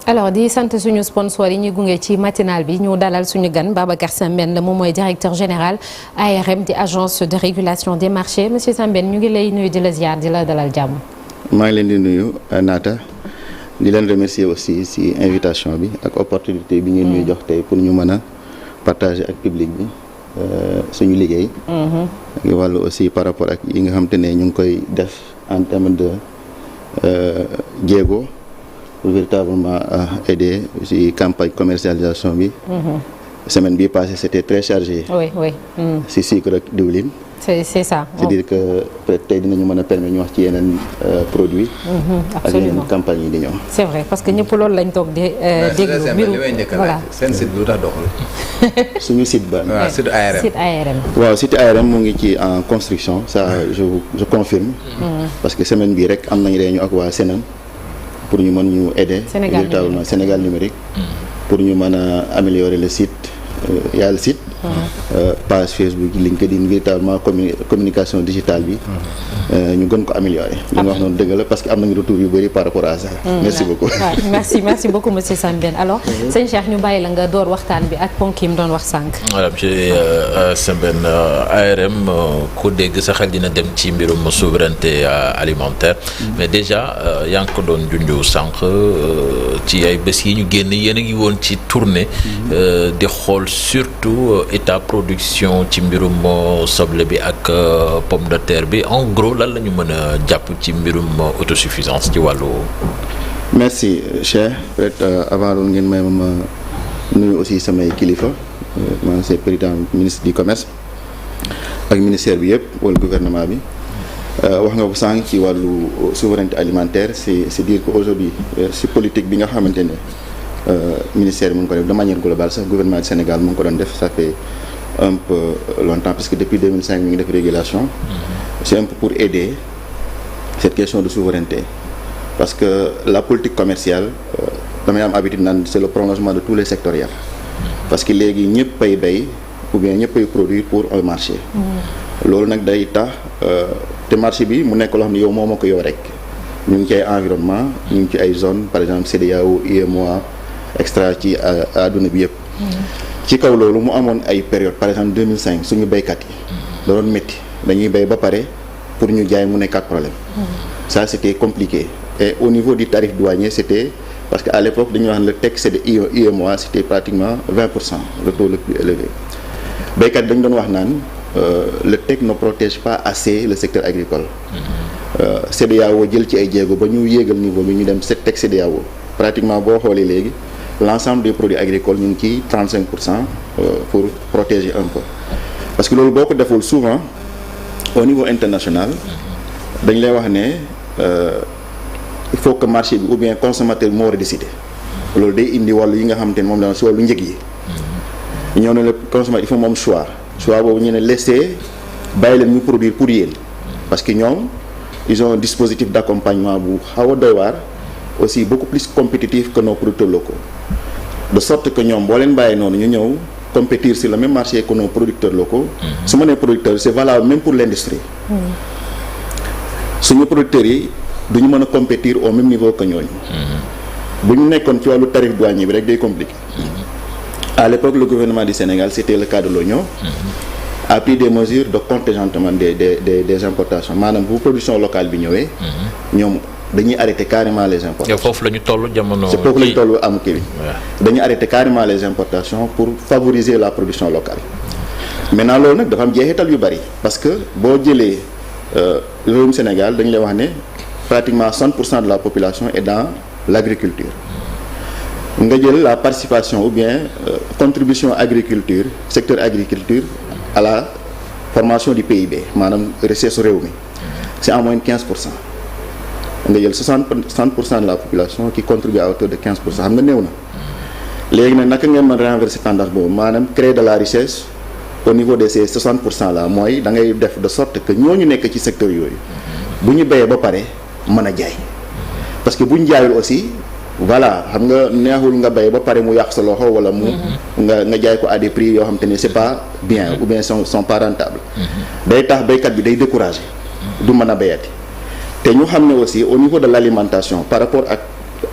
alors di sant suñu sponsor yi ñuy gunge ci matinal bi ñu dalal suñu gan Babacar Sembène la moom mooy directeur général ARM di agence de régulation des marchés monsieur Sembène ñu ngi lay nuyu di la ziar di la dalal jàmm. maa ngi leen di nuyu Naata di leen remercier aussi ci invitation bi ak opportunité bi ngeen ñuy jox tey pour ñu mën a partager ak public bi suñu liggéey. ak wàllu aussi par rapport ak yi nga xam te ne ñu ngi koy def en termes de jéego. Pour véritablement aider ci campagne commercialisation bi. Semaine bii passée c'était très chargé. oui. ci sucre ak diwlin. c'est ça. c'est-à-dire que peut-être tey dinañu mën a permettre ñu wax ci yeneen produits. ak yeneen campagne yi di ñëw. c'est vrai parce que ñëpp loolu lañ toog di déglu. mbiru voilà seen site bi lu tax doxul. suñu site ba. waaw site ARM. site ARM. waaw site ARM mu ngi ci en construction ça je confirme. parce que semaine bii rek am nañ réunion ak waa Sénam. pour ñu mën ñu aider véritablement Sénégal numérique pour ñu mën a améliorer le site y a le site page Facebook LinkedIn véritablement communication digitale bi ñu gën ko améliorer li nga wax noonu dëgg la parce que am nañu retour yu bëri par rapport à ça merci beaucoup merci beaucoup monsieur Sembène alors sëñ Cheikh ñu bàyyi la nga door waxtaan bi ak ponk yi mu doon wax sànq. voilà monsieur Sembène ARM ku dégg sa xel dina dem ci mbirum souveraineté alimentaire mais déjà yaa ngi ko doon junju sànq ci ay bés yi ñu génn yéen a ngi woon ci tournée di xool surtout état production ci mbirum soble bi ak pomme de terre bi en gros lan la ñu mën a jàpp ci mbirum autosuffisance ci wàllu. merci cher peut-être avant loolu ngeen may ma nuyu aussi samay kilifa man c'est président ministre du commerce ak ministère bi yëpp wala gouvernement bi wax nga ko sànq ci wàllu souveraineté alimentaire c'est dire que aujourd'hui si politique bi nga xamante ne ministère bi mu ngi ko def de manière globale sax gouvernement du Sénégal mu ngi ko doon def ça fait un peu longtemps parce que depuis 2005 mi ngi def régulation c'est un peu pour aider cette question de souveraineté parce que la politique commerciale damay am habitude naan c'est le prolongement de tous les sectoriels parce que léegi ñëpp ay bay ou bien ñëpp ay produire pour un marché loolu nag day tax te marché bi mu nekk loo xam ne yow moo ma ko yow rek ñu ngi ci ay environnement ñu ngi ci ay zone par exemple CEDEAO UEMOA extra ci àdduna bi yëpp ci kaw loolu mu amoon ay période par exemple 2005 suñu béykat yi da doon métti dañuy béy ba pare pour ñu jaay mu nekkaat problème ça c'était compliqué et au niveau du tarif douanier c'était parce que à l'époque dañuy wax le TEC c'est de UEMOA c'était pratiquement 20% le taux le plus élevé béykat dañu doon wax naan le TEC ne protège pas assez le secteur agricole CEDEAO jël ci ay jéego ba ñu yéegal niveau bi ñu dem TEC CEDEAO pratiquement boo xoolee léegi l'ensemble des produits agricoles ñu ngi ci 35% pour protéger un peu parce que loolu boo ko deful souvent au niveau international dañ lay wax ne il faut que marché bi ou bien consommateur bi moo war a décider loolu day indi wàllu yi nga xamante ne moom la si wàllu njëg yi ñoo ne le consommateur il faut moom choix boobu ñu ne laisser bàyyi leen ñu produire pour yéen parce que ñoom ils ont un dispositif d'accompagnement bu xaw a doy waar aussi beaucoup plus compétitif que nos producteurs locaux de sorte que ñoom boo leen bàyyi noonu ñu ñëw compétir sur le même marché que nos producteurs locaux su ma nee producteurs c'est valable même pour l'industrie suñu producteurs yi duñu mën a compétir au même niveau que ñooñu bu ñu nekkoon ci wàllu tarif douanier bi rek day compliqué à l'époque le gouvernement du Sénégal c'était le cas de l'oignon a pris des mesures de contingentement des importations maanaam bu production locale bi ñëwee ñoom dañuy arrêter carrément les importations. foofu la ñu toll jamono. c'est foofu la ñu toll am kii bi. dañuy arrêter carrément les importations pour favoriser la production locale. maintenant loolu nag dafa am jeexital yu bari parce que boo jëlee réewum Sénégal dañu lay wax ne pratiquement 60% de la population est dans l'agriculture. nga jël la participation ou bien contribution agriculture secteur agriculture à la formation du PIB maanaam richesse réew mi c'est en moyenne 15%. nga jël 60% de la population qui contribue à hauteur de 15% xam nga néew na léegi nag naka ngeen mën renverser tendance boobu maanaam créer de la richesse au niveau de ces 60% là mooy da ngay def de sorte que ñooñu nekk ci secteur yooyu bu ñu béyee ba pare mën a jaay parce que bu ñu jaayul aussi voilà xam nga neexul nga béy ba pare mu yàq sa loxo wala mu nga jaay ko à des prix yoo xam te ne c'est pas bien ou bien sont pas rentables day tax béykat bi day décourager du mën a béyati te ñu xam ne aussi au niveau de l'alimentation par rapport ak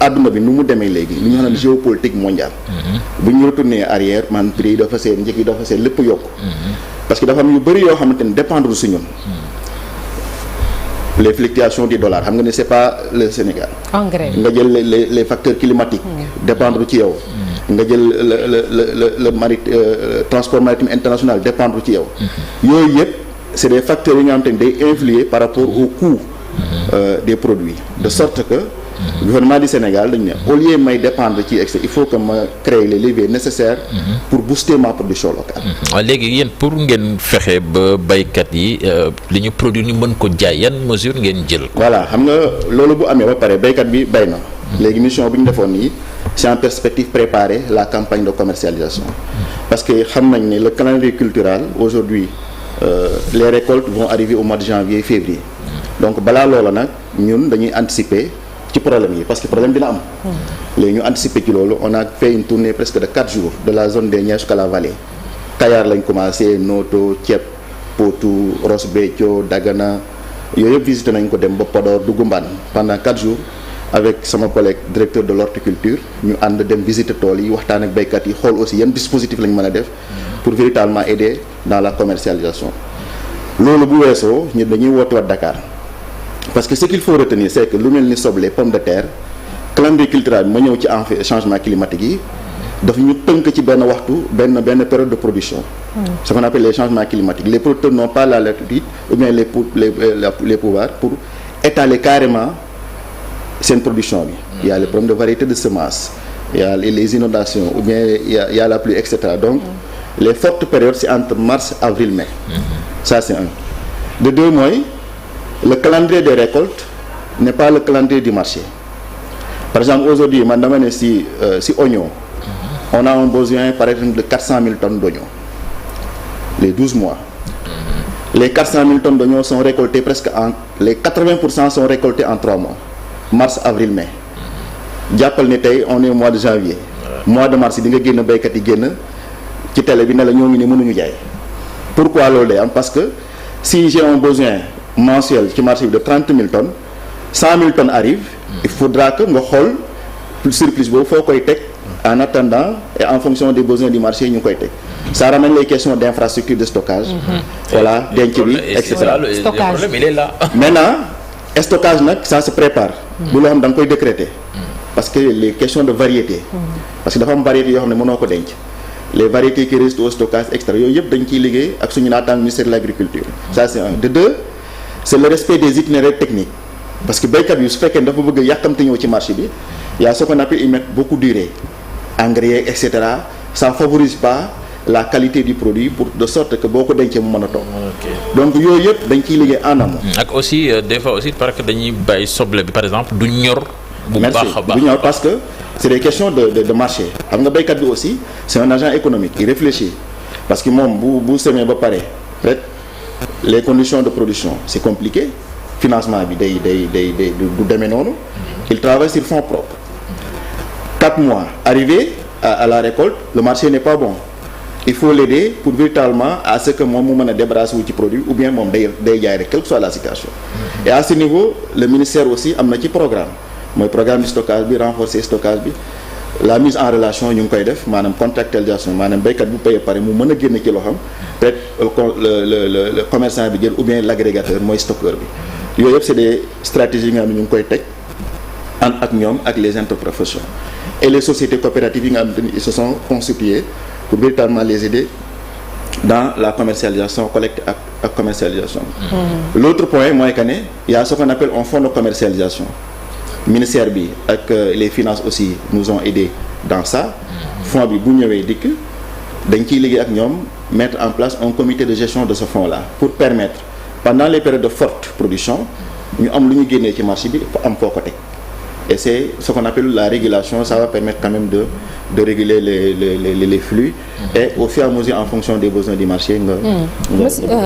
àdduna bi nu mu demee léegi li ñu xam ne géopolitique mondiale. bu ñu retourner arrière man prix yi dafa seet njëkk yi dafa seet lépp yokku. parce que dafa am yu bëri yoo xamante ni dépendre su ñun. les fluctuations du dollar xam nga ne c'est pas le Sénégal. engrais nga jël les facteurs climatiques. dépendre ci yow. nga jël le transport maritime international dépendre ci yow. yooyu yëpp c'est des facteurs yi nga xamante ni day influer par rapport au coût des produits de sorte que. gouvernement du Sénégal dañu ne au lieu may dépendre ci excès il faut que ma créer les leviers nécessaires pour booster ma production locale. léegi yéen pour ngeen fexe ba baykat yi li ñu produit ñu mën ko jaay yan mesure ngeen jël. voilà xam nga loolu bu amee ba pare baykat bi bay na. léegi mission bi ñu defoon nii c'est en perspective préparer la campagne de commercialisation. parce que xam nañ ne le calendrier cultural aujourd'hui les récoltes vont arriver au mois de janvier février. donc balaa loola nag ñun dañuy anticiper. ci problème yi parce que problème dina am. léegi ñu anticiper ci loolu on a fait une tournée presque de 4 jours de la zone des Niayes jusqu'à la vallée. Kayar lañ commencé Noto Thiep Potou Ross Béthio Dagana yooyu yëpp visité nañ ko dem ba Podor dugg Mbane pendant 4 jours avec sama collègue directeur de l'horticulture ñu ànd dem visiter tool yi waxtaan ak baykat yi xool aussi yan dispositif lañ mën a def pour véritablement aider dans la commercialisation. loolu bu weesoo ñu dañuy wootewaat Dakar. parce que ce qu'il faut retenir c'est que lu mel ni soble pomme de terre calendrier cultural bi ma ñëw ci en fait changement climatique yi daf ñu tënk ci benn waxtu benn période de production. ce qu'on appelle les changements climatiques les producteurs n'ont pas la latitude ou bien les pouvoirs pour étaler carrément seen production bi. il y a les problèmes de variété de semences il y a les inondations ou bien il y a la pluie et cetera donc les fortes périodes c'est entre mars avril mai. ça c'est un. de deux mooy. le calendrier des récoltes n'est pas le calendrier du marché. Par exemple, aujourd'hui, man dama ne si oignon, on a un besoin par exemple de 400 000 tonnes d'oignons. Les 12 mois. Les 400 000 tonnes d'oignons sont récoltées les 80% sont récoltés en 3 mois. Mars, avril, mai. jàppal ne tey on est au mois de janvier. mois de mars di nga génn béykat yi génn ci télé bi ne la ñoo ngi ne mënuñu jaay. pourquoi loolu day am parce que si j'ai un besoin mensuel ci marché bi de 30 000 tonnes 100 000 tonnes arrivent. il faudra que nga xool surplus boobu foo koy teg en attendant et en fonction des besoins du marché ñu koy teg. ça ramène les questions d'infrastructure de stockage. voilà denc bi et cetera. Le problème il est là. maintenant stockage nag ça se prépare. bu loo xam da nga koy décréter. parce que les questions de variété. parce que dafa am variété yoo xam ne mënoo ko denc. les variétés qui restent au stockage extra yooyu yëpp dañ ciy liggéey ak suñu naataango ministère de l'agriculture. ça c'est un de deux c'est le respect des itinéraires techniques. parce que béykat bi su fekkee dafa bëgg yàkkamte ñëw ci marché bi y a ce qu'on appelle y mettre beaucoup d'urée engrais et cetera ça favorise pas la qualité du produit pour de sorte que boo ko dencee mu mën a toog. donc yooyu yëpp dañ ciy liggéey en amont. ak aussi des fois aussi parce que dañuy bàyyi soble bi par exemple du ñor. bu baax a baax du ñor parce que c'est des questions de marché xam nga béykat bi aussi c'est un agent économique il réfléchit parce que moom bu semé ba pare peut-être les conditions de production c'est compliqué. financement bi day du demee noonu il travaille sur fonds propres 4 mois arrivé à la récolte le marché n'est pas bon il faut l'aider pour véritablement à ce que moom mu mën a débarrasser wu ci produit ou bien moom day jaay rek quelle que soit la situation et à ce niveau le ministère aussi am na ci programme mooy programme de stockage bi renforcer stockage bi la mise en relation ñu ngi koy def maanaam contractualisation maanaam béykat bu payee pare mu mën a génn ci loxoom peut-être le commerçant bi jël ou bien l'agrégateur mooy stockeur bi yooyu yëpp c'est des stratégies yi nga xam ne ñu ngi koy teg ànd ak ñoom ak les interprofessions et les sociétés coopératives yi nga xam ne ils se sont constituées pour véritablement les aider dans la commercialisation collecte ak commercialisation. L'autre point mooy que ne y a ce qu'on appelle un fonds de commercialisation ministère bi ak les finances aussi nous ont aidés dans ça fonds bi bu ñëwee dikk dañ ciy liggéey ak ñoom mettre en place un comité de gestion de ce fonds-là pour permettre pendant les périodes de forte production ñu am lu ñu génnee ci marché bi am foo ko teg et c'est ce qu'on appelle la régulation ça va permettre quand même de réguler les flux et au fur et à mesure en fonction des besoins du marché nga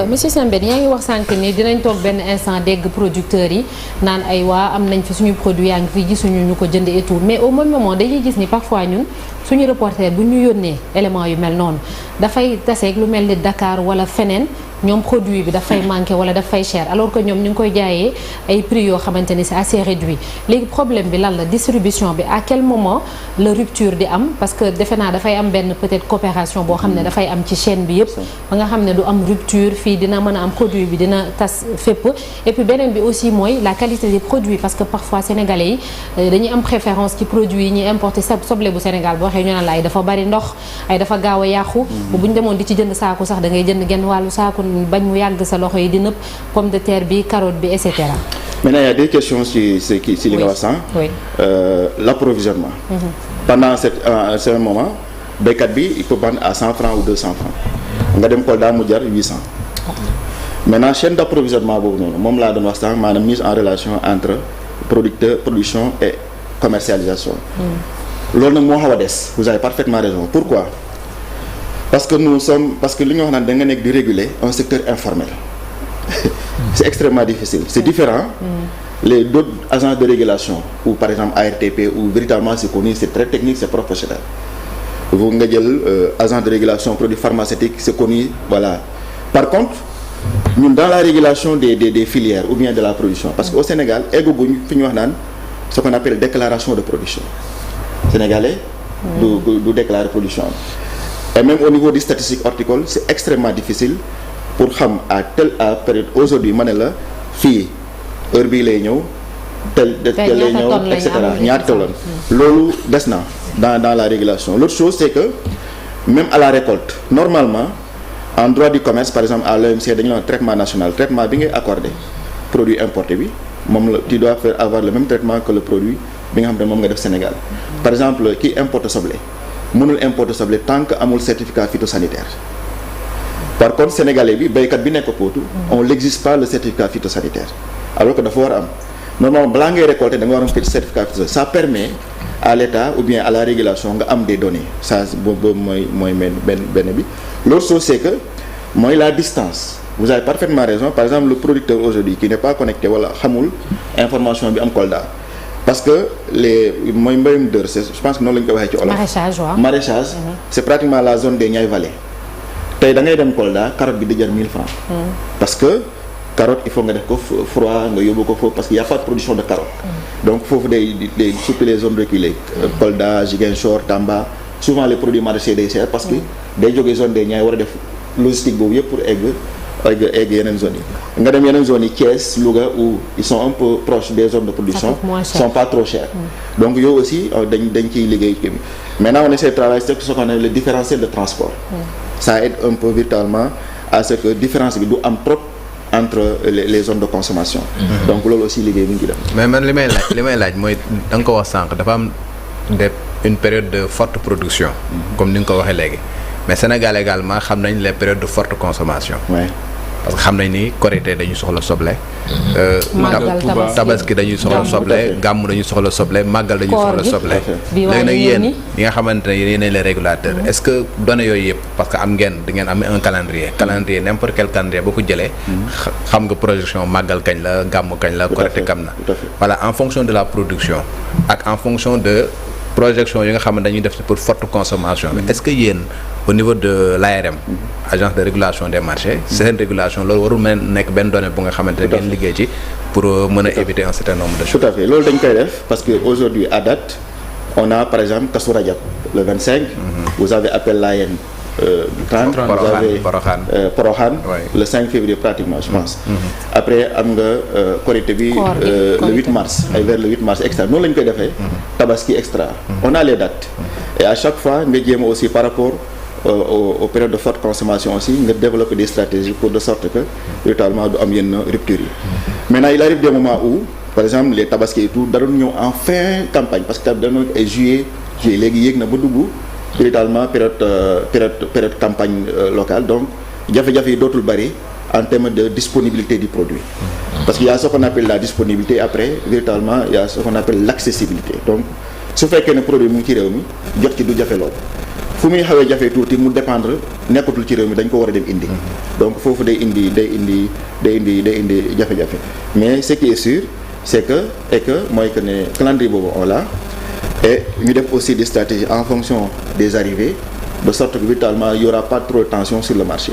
monsieur Sembène yaa ngi wax sànq ni dinañ toog benn instant dégg producteurs yi naan ay waa am nañ fi suñu produit yaa ngi fi gisuñu ñu ko jënd et tout mais au même moment dañuy gis ni parfois ñun suñu reporter bu ñu yónnee éléments yu mel noonu dafay taseeg lu mel ni Dakar wala feneen ñoom produit bi dafay manqué wala dafay cher alors que ñoom ñu ngi koy jaayee ay prix yoo xamante ni c'est assez réduit léegi problème bi lan la distribution bi à quel moment la rupture di am parce que defe naa dafay am benn peut-être coopération boo xam ne dafay am ci chaîne bi yëpp ba nga xam ne du am rupture fii dina mën a am produit bi dina tas fépp et puis beneen bi aussi mooy la qualité des produits parce que parfois sénégalais yi dañuy am préférence ci produits yi ñuy importer soble bu Sénégal boo waxee ñu naan la ay dafa bari ndox ay dafa gaaw a yàqu bu ñu demoon di ci jënd saaku sax da ngay jënd genn wàllu saaku bañ mu yàgg sa loxo yi di nëpp pomme de terre bi carotte bi et cetera. Maintenant il y a des questions si li nga wax sànq. Oui. L'approvisionnement. Pendant ce moment béykat bi il peut vendre à 100 francs ou 200 francs nga dem Kolda mu jar 800. Maintenant chaîne d'approvisionnement boobu noonu moom laa doon wax sànq maanaam mise en relation entre production et commercialisation. loolu nag moo xaw a des vous avez parfaitement raison pourquoi parce que li nga wax naan da nga nekk di réguler un secteur informel c'est extrêmement difficile c'est différent les d'autres agences de régulation ou par exemple ARTP ou véritablement c'est connu c'est très technique c'est professionnel vous nga jël agence de régulation produits pharmaceutiques c'est connu voilà par contre ñun dans la régulation des filières ou bien de la production parce que au Sénégal egguñu fi ñu wax naan ce qu'on appelle déclaration de production sénégalais du déclarer production et même au niveau des statistiques horticoles c'est extrêmement difficile pour xam à période aujourd'hui ma ne la fii heure bii lay ñëw tel lay ñëw et cetera ñaata tonnes loolu des na dans la régulation l'autre chose c'est que même à la récolte normalement en droit du commerce par exemple à l'OMC dañu la traitement national traitement bi ngay accordé produit importé bi moom la tu dois faire avoir le même traitement que le produit bi nga xam ne moom nga def Sénégal par exemple kii importe soble mënul importer soble tant que amul certificat phytosanitaire par contre sénégalais bi béykat bi nekk Potou on l'exige pas le certificat phytosanitaire alors que dafa war a am normalement balaa ngay récolter da nga war a am certificat phytosanitaire ça permet à l'État ou bien à la régulation nga am des données ça boobu mooy benn bi l'autre chose c'est que mooy la distance vous avez parfaitement raison par exemple le producteur aujourd'hui qui n'est pas connecté wala xamul information bi am Kolda parce que mooy mbayum dër je pense que noonu la ñu ko waxee ci olof maraîchage waaw maraîchage c'est pratiquement la zone des Niayes Vallées tey da ngay dem Kolda carotte bi di jar 1000 francs parce que carotte il faut nga def ko froid nga yóbbu ko foofu parce qu'il y a pas de production de carotte donc foofu day surtout les zones reculées Kolda Ziguinchor Tamba souvent les produits maraîchers day cher parce que day jógee zone des Niayes war a def logistique boobu yëpp pour egg yeneen zones yi nga dem yeneen zones yi Thiès Louga où ils sont un peu proches des zones de production sont pas trop chers donc yooyu aussi dañ ciy liggéey kii bi maintenant on essaie de travailler sur ce qu'on appelle le différentiel de transport ça aide un peu virtuellement à ce que différence bi du am trop entre les zones de consommation donc loolu aussi liggéey bi ñu ci def mais man li may laaj mooy da nga ko wax sànq dafa am une période de forte production comme ni nga ko waxee léegi mais Sénégal également xam nañ les périodes de forte consommation parce que xam nañ ni Korité dañuy soxla soble Tabaski dañuy soxla soble Gàmmu dañuy soxla soble Màggal dañuy soxla soble léegi nag yéen ñi nga xamante ne yéen les régulateurs est-ce que données yooyu yëpp parce que am ngeen di ngeen am un calendrier n'importe quel calendrier boo ko jëlee xam nga projection Màggal kañ la Gàmmu kañ la Korité kam na voilà en fonction de la production ak en fonction de projection yi nga xam ne dañuy def pour forte consommation bi est-ce que yéen au niveau de l'ARM agence de régulation des marchés seen régulation loolu warul mën nekk benn donnée bu nga xamante ne ngeen liggéey ci pour mën a éviter un certain nombre de choses. Tout à fait loolu dañ koy def parce que aujourd'hui à date on a par exemple Kazu Rajab le 25 vous avez appel Layène 30 vous avez Porokhane le 5 février pratiquement je pense après am nga Korité bi le 8 mars ay vers le 8 mars extra noonu la ñu koy defee Tabaski extra on a les dates et à chaque fois nga jéem aussi par rapport aux périodes de forte consommation aussi nga développer des stratégies pour de sorte que véritablement du am yenn rupture yi maintenant il arrive des moments où par exemple les Tabaski et tout da doon ñëw en fin campagne parce que dañoo ay juillet léegi yéeg na ba dugg véritablement période campagne locale donc jafe-jafe yi dootul bari en termes de disponibilité du produit parce qu'il y a ce qu'on appelle la disponibilité après véritablement il y a ce qu'on appelle l'accessibilité donc su fekkee ne produit mu ngi ci réew mi jot ci du jafe lool fu muy xawee jafe tuuti mu dépendre nekkatul ci réew mi dañ ko war a dem indi donc foofu day indi jafe-jafe mais ce qui est sûr c'est que mooy que ne calendrier boobu on l'a et ñu def aussi des stratégies en fonction des arrivées de sorte que véritablement il y aura pas trop de tension sur le marché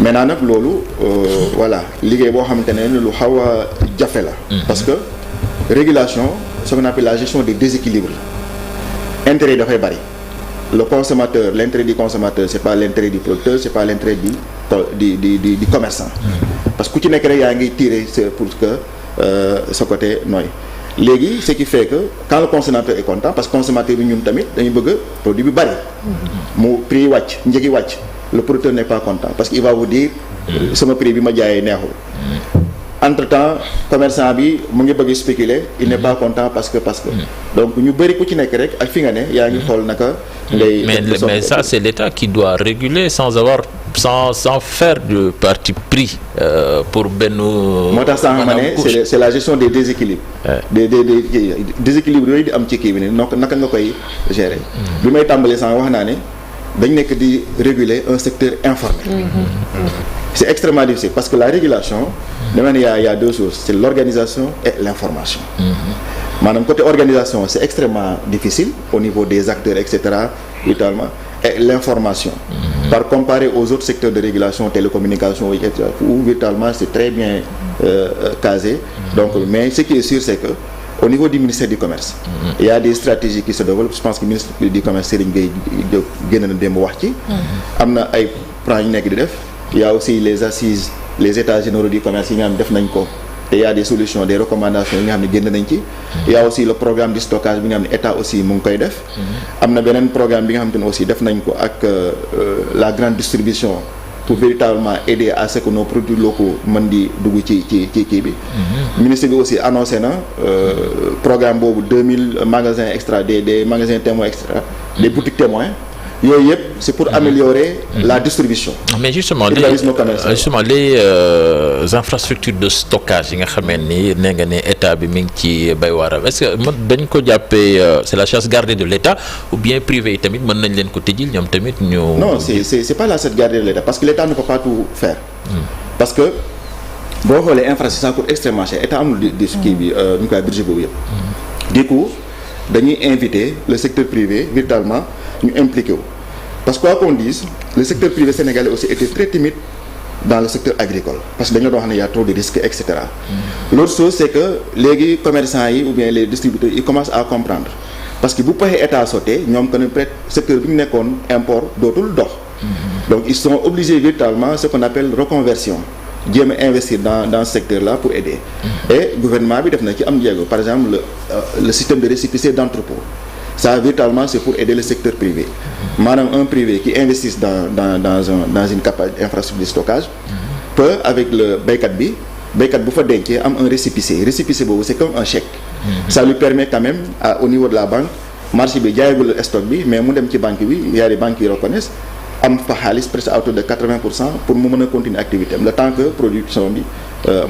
maintenant nag loolu voilà liggéey boo xamante ne lu xaw a jafe la. parce que régulation ce qu'on appelle la gestion des déséquilibres intérêt yi dafay bari. Le consommateur, l'intérêt du consommateur, c'est pas l'intérêt du producteur, c'est pas l'intérêt du commerçant. Parce que ku ci nekk rek yaa ngi tirer pour que ce côté nooy. léegi ce qui fait que quand le consommateur est content parce que consommateur bi ñun tamit dañu bëgg produit bi bari. mu prix yi wàcc njëg yi wàcc le producteur n'est pas content parce que il va vous dire sama prix bi ma jaayee neexul. entre-temps commerçant bi mu ngi bëgg spéculer il n'est pas content parce que donc ñu bëri ku ci nekk rek ak fi nga ne yaa ngi xool naka mais ça c'est l'État qui doit réguler sans faire de parti pris pour benn moo tax sànq ma ne c'est la gestion des déséquilibres des déséquilibres yooyu di am ci kii bi ne naka nga koy gérer bi may tàmbalee sànq wax naa ne dañ nekk di réguler un secteur informel c'est extrêmement difficile parce que la régulation dama ne y a deux choses c'est l'organisation et l'information maanaam côté organisation c'est extrêmement difficile au niveau des acteurs etc virtuellement et l'information par comparer aux autres secteurs de régulation télécommunications etc où virtuellement c'est très bien casé donc mais ce qui est sûr c'est que au niveau du ministère du commerce il y a des stratégies qui se développent je pense que ministre du commerce Serigne Gueye génn na démb wax ci am na ay plans yu nekk di def il y a aussi les assises les états généraux du commerce yi nga xam ne def nañ ko te il y a des solutions des recommandations yi nga xam ne génn nañ ci il y a aussi le programme de stockage bi nga xam ne état aussi mu ngi koy def am na beneen programme bi nga xam ne aussi def nañ ko ak la grande distribution pour véritablement aider à ce que nos produits locaux mën di dugg ci kii bi ministre bi aussi annoncé na programme boobu 2000 magasins extra des magasins témoins extra des boutiques témoins yooyu yëpp c'est pour améliorer la distribution. mais justement les infrastructures de stockage yi nga xamee ni nee nga ne état bi mi ngi ci bay waaram est-ce que dañ ko jàppee c'est la chasse gardée de l'état ou bien privé yi tamit mën nañ leen ko tëjil ñoom tamit ñu. non c'est pas la chasse gardée de l'état parce que l'état ne peut pas tout faire. parce que boo xoolee infrastructure ça coûte extrêmement cher état amul di kii bi ñu koy budget boobu yëpp. du coup dañuy inviter le secteur privé véritablement ñu impliqué wu parce que quoi qu'on dise le secteur privé sénégalais aussi était très timide dans le secteur agricole parce que dañoo doon wax ne y a trop de risques et cetera. L'autre chose c'est que léegi commerçants yi ou bien les distributeurs ils commencent à comprendre parce que bu paxee état sauté ñoom que ne peut-être secteur bi ñu nekkoon import dootul dox. donc ils sont obligés véritablement ce qu'on appelle reconversion jéem a investir dans ce secteur-là pour aider. et gouvernement bi def na ci am jéego par exemple le système de récépissé d'entrepôt. Ça véritablement c'est pour aider le secteur privé maanaam un privé qui investisse dans une capacité infrastructure de stockage peut avec le béykat bu fa dencee am un récépissé boobu c'est comme un chèque ça lui permet quand même au niveau de la banque marché bi jaayagul stock bi mais mu dem ci banque bi il y a des banques qui reconnaissent am fa xaalis presque à hauteur de 80% pour mu mën a continuer activité am le temps que production bi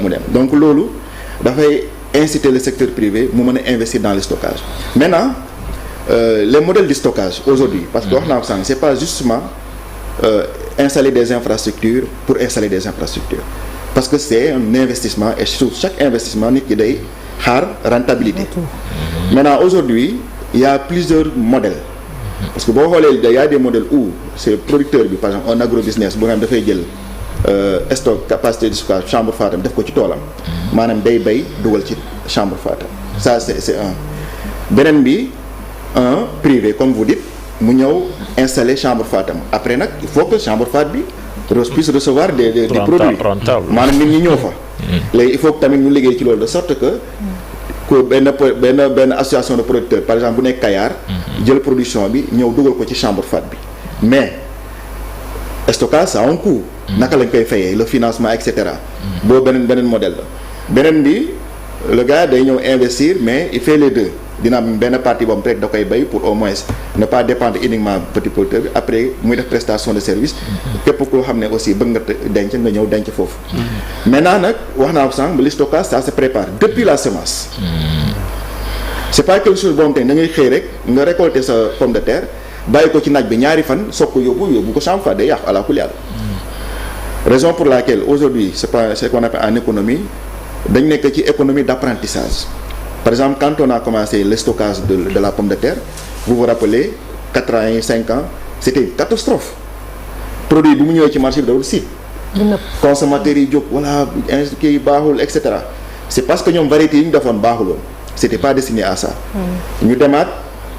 mu dem donc loolu dafay inciter le secteur privé mu mën a investir dans le stockage maintenant les modèles de stockage aujourd'hui parce que wax naa ko sànq c'est pas justement installer des infrastructures pour installer des infrastructures parce que c'est un investissement et sur chaque investissement nit ki day xaar rentabilité maintenant aujourd'hui il y a plusieurs modèles parce que boo xoolee il y a des modèles où c'est producteur bi par exemple un agrobusiness bu nga xam dafay jël stock capacité de stockage chambre froide def ko ci toolam maanaam day bay dugal ci chambre froide ça c'est un beneen bi un privé comme vous dites mu ñëw installer chambre froide am après nag il faut que chambre froide bi puisse recevoir des produits maanaam nit ñi ñëw fa léegi il faut que tamit ñu liggéey ci loolu de sorte que benn association de producteurs par exemple bu nekk Kayar jël production bi ñëw dugal ko ci chambre froide bi mais stockage ça a un coût naka lañ koy fayee le financement et cetera boobu beneen modèle la beneen bi le gars day ñëw investir mais il fait les deux dina am benn partie boobu rek da koy bay pour au moins ne pas dépendre uniquement petit producteur bi après muy def prestation de service képp koo xam ne aussi bëgg nga denc nga ñëw denc foofu maintenant nag wax naa ko sànq le stockage ça se prépare depuis la semence c'est pas quelque chose boobu tey da ngay xëy rek nga récolter sa pomme de terre bàyyi ko ci naaj bi ñaari fan soog ko yóbbu ko chambre froide day yàqu à la kulli raison pour laquelle aujourd'hui c'est pas ce qu'on appelle en économie dañ nekk ci économie d'apprentissage. Par exemple, quand on a commencé le stockage de la pomme de terre, vous vous rappelez, 4 ans et 5 ans, c'était une catastrophe. Produit bu mu ñëwee ci marché bi dawul siit consommateurs yi jóg voilà kii yi baaxul et cetera c'est parce que ñoom variétés yi ñu defoon baaxuloon c'était pas destiné à ça. ñu demaat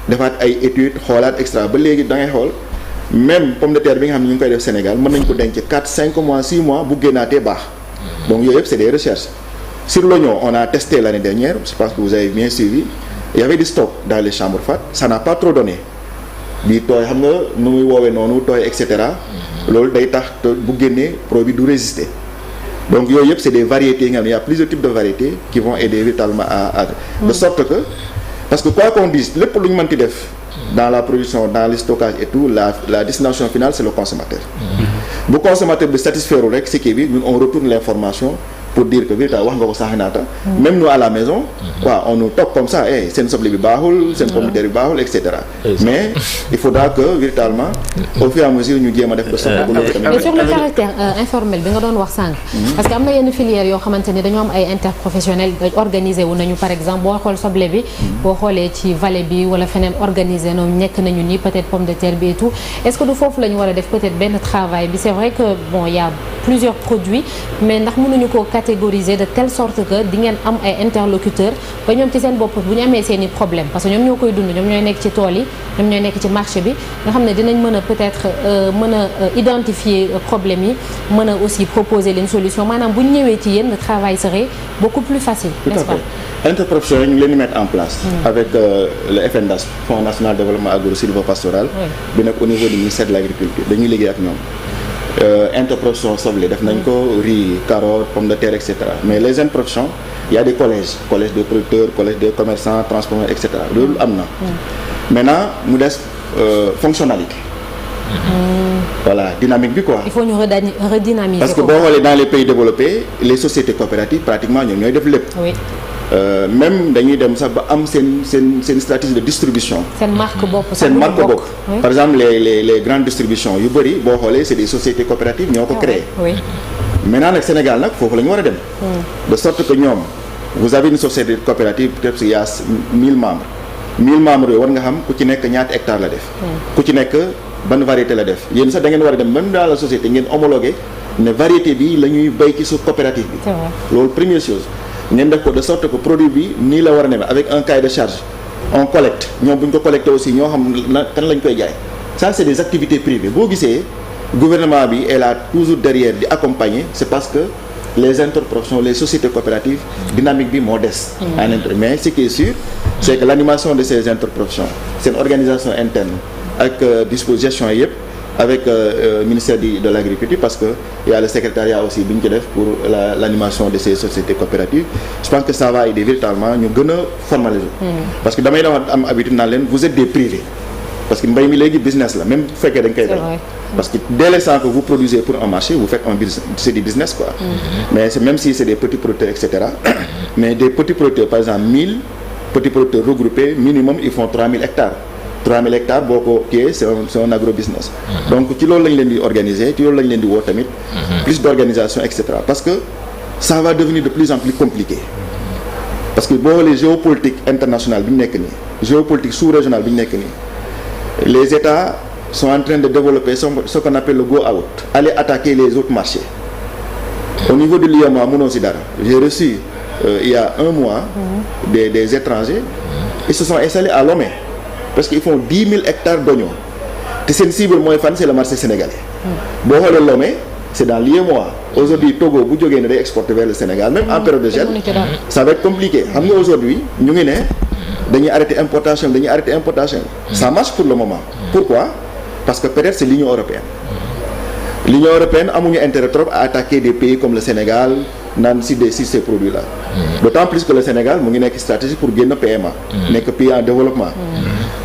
defaat ay études xoolaat extra ba léegi da ngay xool même pomme de terre bi nga xam ne ñu ngi koy def Sénégal mën nañ ko denc 4 5 mois 6 mois bu génnaatee baax donc yooyu yëpp c'est des recherches. Sur l'oignon, on a testé l'année dernière, je pense que vous avez bien suivi, il y avait du stock dans les chambres froides, ça n'a pas trop donné. Bi tooy xam nga nu muy woowee noonu tooy et cetera loolu day tax bu génnee produit du résister donc yooyu yëpp c'est des variétés yi nga xam ne il y a plusieurs types de variétés qui vont aider véritablement à de sorte que parce que quoi qu'on dise lépp lu ñu mënti def dans la production dans le stockage et tout la destination finale c'est le consommateur bu consommateur bi satisfaire rek si kii bi ñun on retourne l'information pour dire que véritablement wax nga ko sax naata même nous à la maison waaw on nous toppe comme ça seen soble bi baaxul seen pomme de terre bi baaxul et cetera mais il faudra que véritablement au fur et à mesure ñu jéem a def de sorte que loolu tamit mais sur le caractère informel bi nga doon wax sànq parce que am na yenn filières yoo xamante ni dañoo am ay interprofessionnels organisé wu nañu par exemple boo xool soble bi boo xoolee ci vallée bi wala feneen organisé noonu nekk nañu ni peut-être pomme de terre bi et tout est-ce que du foofu la ñu war a def peut-être benn travail bi c'est vrai que bon il y a plusieurs produits mais ndax mënuñu ko catégoriser de telle sorte que di ngeen am ay interlocuteurs ba ñoom ci seen bopp bu ñu amee seen i problème parce que ñoom ñoo koy dund ñoom ñooy nekk ci tool yi ñoom ñooy nekk ci marché bi nga xam ne dinañ mën a peut-être mën a identifier problème yi mën a aussi proposer leen solution maanaam bu ñu ñëwee ci yéen le travail serait beaucoup plus facile n'est-ce pas interprofession ñu leen di mettre en place avec le FNDAS Fonds national de développement agro-sylvo-pastoral bi nag au niveau du ministère de l'agriculture dañuy liggéey ak ñoom interprofession soble def nañ ko riz carotte pomme de terre et cetera mais les interprofessions il y a des collèges des producteurs collège des commerçants transformateurs et cetera loolu am na maintenant mu des fonctionnalité voilà dynamique bi quoi. il faut ñu redynamiser parce que boo xoolee dans les pays développés les sociétés coopératives pratiquement ñoom ñooy def lépp. oui. Même dañuy dem sax ba am seen stratégie de distribution. seen marque bopp seen marque bopp. par exemple les grandes distributions yu bëri boo xoolee c'est des sociétés coopératives ñoo ko créé. oui. maintenant nag Sénégal nag foofu la ñu war a dem. de sorte que ñoom vous avez une société coopérative peut-être qu'il y a 1000 membres 1000 membres yooyu war nga xam ku ci nekk ñaata hectares la def. ku ci nekk ban variété la def yéen sax da ngeen war a dem même dans la société ngeen homologué ne variété bi la ñuy béy ci su coopérative bi. c'est vrai. loolu première chose. ngeen def ko de sorte que produit bi nii la war a demee avec un cahier de charge on collecte ñoom bu ñu ko collecté aussi ñoo xam na kan lañ koy jaay ça c'est des activités privées boo gisee gouvernement bi est là toujours derrière di accompagner c'est parce que les interprofessions les sociétés coopératives dynamique bi moo des en interne mais ce qui est sûr c'est que l'animation de ces interprofessions seen organisation interne ak disposition yëpp avec ministère de l'agriculture parce que il y a le secrétariat aussi bi ñu ko def pour l'animation de ces sociétés coopératives je pense que ça va aider véritablement ñu gën a formaliser parce que damay dama am habitude naan leen vous êtes des privés parce que mbay mi léegi business la même bu fekkee dañ koy bay parce que dès l'instant que vous produisez pour un marché vous faites un business c'est du business quoi mais c'est même si c'est des petits producteurs etc mais des petits producteurs par exemple 1000 petits producteurs regroupés minimum ils font 3000 hectares 3000 hectares boo ko kiiyee c'est un agro-business donc ci loolu lañ leen di organiser ci loolu lañ leen di woo tamit plus d'organisation et cetera parce que ça va devenir de plus en plus compliqué parce que boo xoolee géopolitique internationale bi ñu nekk nii géopolitique sous-régionale bi ñu nekk nii les États sont en train de développer ce qu'on appelle le go out aller attaquer les autres marchés au niveau de l'UEMOA mënoo ci dara j'ai reçu il y a un mois des étrangers ils se sont installés à Lomé parce qu'ils font 10 000 hectares d'oignons te seen cible mooy fan c'est le marché sénégalais boo xoolee Lomé c'est dans l'UEMOA aujourd'hui Togo bu jógee ne day exporter vers le Sénégal même en période de gel ça va être compliqué xam nga aujourd'hui ñu ngi ne dañuy arrêter importation ça marche pour le moment pourquoi parce que peut-être c'est l'Union européenne amuñu intérêt trop à attaquer des pays comme le Sénégal naan si ces produits là d'autant plus que le Sénégal mu ngi nekk stratégie pour génn PMA nekk pays en développement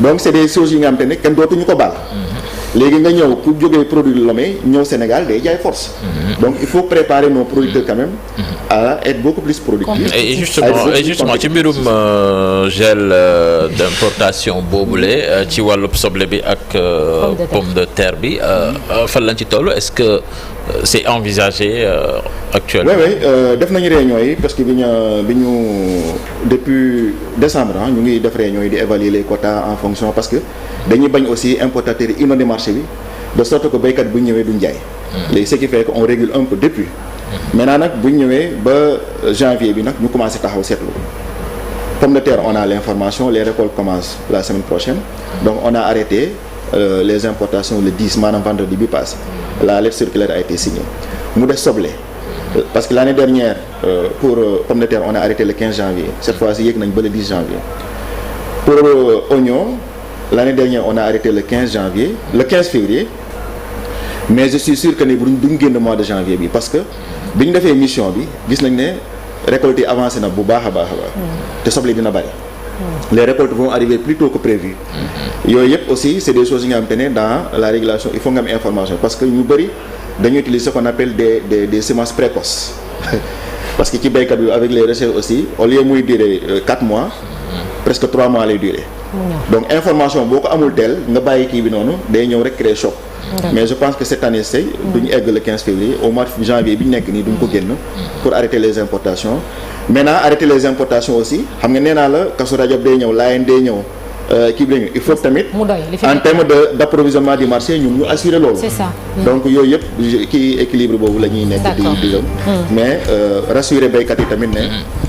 donc c'est des choses yi nga xam te ne kenn dootuñu ko baal léegi nga ñëw ku jógee produit Lomé ñëw Sénégal day jaay force donc il faut préparer nos producteurs quand même à être beaucoup plus productifs et justement ci mbirum gel d'importation boobule ci wàllub soble bi ak pomme de terre bi fan lañ ci toll est-ce que c'est envisagé actuellement. oui def nañu réunion yi parce que bi ñu depuis décembre ñu ngi def réunion yi di évaluer les quotas en fonction parce que dañuy bañ aussi importateurs yi inonder marché bi de sorte que béykat bu ñëwee duñ jaay. léegi ce qui fait que on régule un peu depuis. maintenant nag bu ñu ñëwee ba janvier bi nag ñu commencé taxaw seetlu. Pomme de terre on a l'information, les récoltes commencent la semaine prochaine. Donc on a arrêté les importations le 10 maanaam vendredi bi passé. La lettre circulaire a été signée. mu des soble. Parce que l'année dernière pour pomme de terre on a arrêté le 15 janvier. Cette fois-ci yéeg nañ ba le 10 janvier. Pour oignon l'année dernière on a arrêté le 15 janvier, le 15 février. Mais je suis sûr que ne duñ génn mois de janvier bi parce que bi ñu defee mission bi gis nañ ne récolte yi avancé na bu baax a baax a baax. te soble dina bari. Les récoltes vont arriver plus tôt que prévu. yooyu yëpp aussi c'est des choses yi nga xamante ne dans la régulation il faut nga am information parce que ñu bëri dañuy utiliser ce qu'on appelle des semences précoces. parce que ci béykat bi avec les recherches aussi au lieu muy durer 4 mois presque 3 mois lay durer. donc information boo ko amul teel nga bàyyi kii bi noonu day ñëw rek créer choc. mais je pense que cette année ci duñu egg le 15 février au mois de janvier bi ñu nekk nii duñ ko génn pour arrêter les importations. maintenant arrêter les importations aussi xam nga nee naa la Kazu Rajab day ñëw Laayeen day ñëw kii bi il faut tamit en termes d'approvisionnement du marché ñun ñu assurer loolu. c'est ça. donc yooyu yëpp kii équilibre boobu la ñuy nekk di gëm mais rassurer béykat yi tamit ne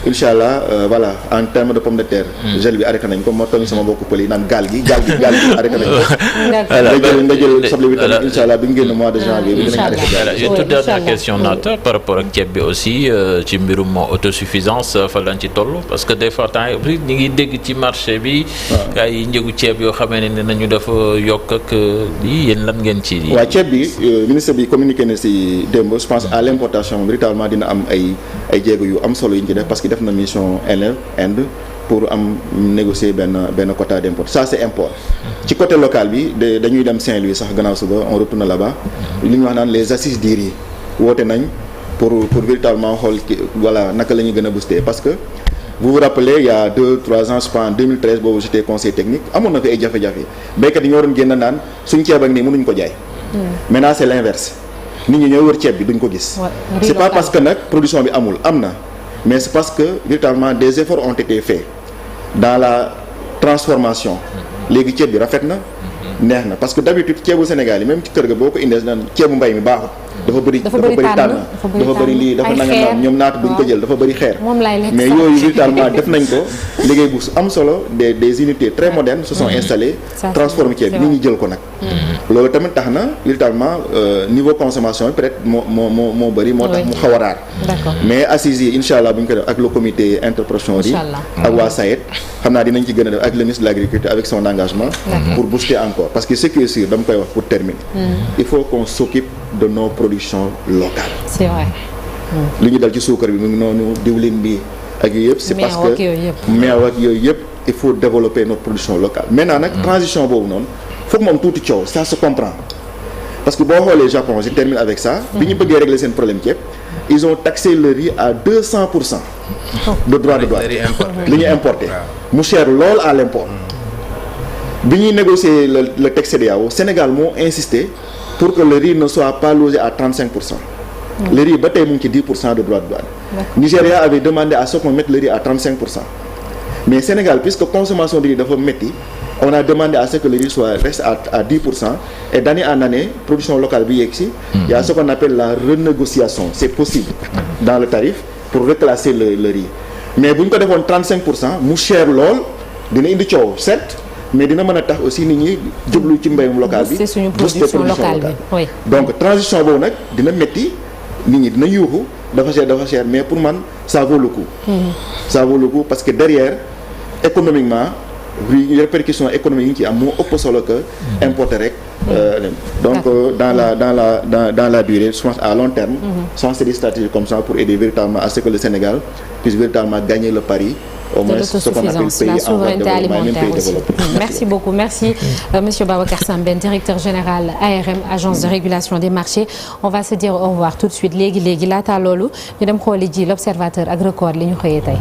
incha allah voilà en termes de pomme de terre gel bi arrêté nañ ko moo tax sama mbokku pël yi naan gaal gi arrêté nañ ko nga jël soble bi tamit incha allah bi ñu génn mois de janvier bi dinañ arrêté gaal gi. toute dernière question Naata par rapport ak ceeb bi aussi ci mbirum autosuffisance fa lañ ci toll parce que des fois temps ñu ngi dégg ci marché bi ay njëgu ceeb yoo xamee ne nañu dafa yokk ak lii yéen lan ngeen ci. waaw ceeb bi ministre bi communiqué na si démb je pense à l'importation véritablement dina am ay jéego yu am solo yu ñu ci def parce que def na mission Inde pour am négocier benn quota d'import ça c'est import. ci côté local bi dañuy dem Saint-Louis sax gannaaw suba on retourne là-bas li ñu wax naan les assises du riz woote nañ pour véritablement xool voilà naka la ñuy gën a booster parce que. Vous vous rappelez il y a 2-3 ans je pense en 2013 boobu j'étais conseiller technique amoon na fi ay jafe-jafe béykat yi ñoo doon génn naan suñ ceeb ak nii mënuñ ko jaay. maintenant c'est l'inverse nit ñi ñooy wër ceeb bi duñ ko gis. c'est pas parce que nag production bi amul am na mais c'est parce que véritablement des efforts ont été faits dans la transformation léegi ceeb bi rafet na neex na parce que d'habitude ceebu Sénégal yi même ci kër ga boo ko indee naan ceebu mbay mi baaxul. dafa bëri tànn dafa bëri lii dafa nanga naan ñoom naata duñ ko jël dafa bëri xeer mais yooyu véritablement def nañ ko liggéey bu am solo des unités très modernes se sont installées transformé ceeb bi nit ñi jël ko nag loolu tamit tax na véritablement niveau consommation bi peut-être moo bëri moo tax mu xaw a raar mais assises yi incha allah bu ñu ko def ak le comité interprofession yi ak waa SAED xam naa dinañ ci gën a def ak le ministre de l'agriculture avec son engagement pour booster encore parce que ce qui est sûr dama koy wax pour terminer il faut qu'on s'occupe de nos productions locales. C'est vrai. li ñu dal ci suukar bi mu ngi noonu diwlin bi ak yooyu yëpp. c'est parce que meew ak yooyu yëpp il faut développer notre production locale. maintenant nag transition boobu noonu foog moom tuuti coow ça se comprend parce que boo xoolee Japon je termine avec ça. bi ñu bëggee régler seen problème ceeb ils ont taxé le riz à 200% de droit de douane li ñu importé mu cher lool à l'import. bi ñuy négocier le texte CEDEAO Sénégal moo insisté. pour que le riz ne soit pas logé à 35%. Le riz ba tey mu ngi ci 10% de droit de douane. Nigeria avait demandé à ce qu'on mette le riz à 35%. mais Sénégal puisque consommation de riz dafa métti on a demandé à ce que le riz reste à 10% et d'année en année production locale bi yegg si. il y a ce qu'on appelle la renégociation c'est possible. dans le tarif pour reclasser le riz. mais bu ñu ko defoon 35% mu cher lool dina indi coow certes. mais dina mën a tax aussi nit ñi jublu ci mbéyum local bi booster suñu production locale bi oui. donc transition boobu nag dina métti nit ñi dina yuuxu dafa cher mais pour man ça vaut le coup. ça vaut le coup parce que derrière économiquement répercussion économique yi ñu ci am moo ëpp solo que importer rek. donc dans la durée je pense à long terme. je pense c'est des stratégies comme ça pour aider véritablement à ce que le Sénégal puisse véritablement gagner le pari. Au moins ce qu'on appelle pays la souveraineté alimentaire aussi. Merci. Merci beaucoup. Merci Monsieur Babacar Sambène, directeur général ARM, agence de régulation des marchés. On va se dire au revoir tout de suite léegi laata loolu ñu dem xooli ji l'observateur ak record li ñu xëyee tey.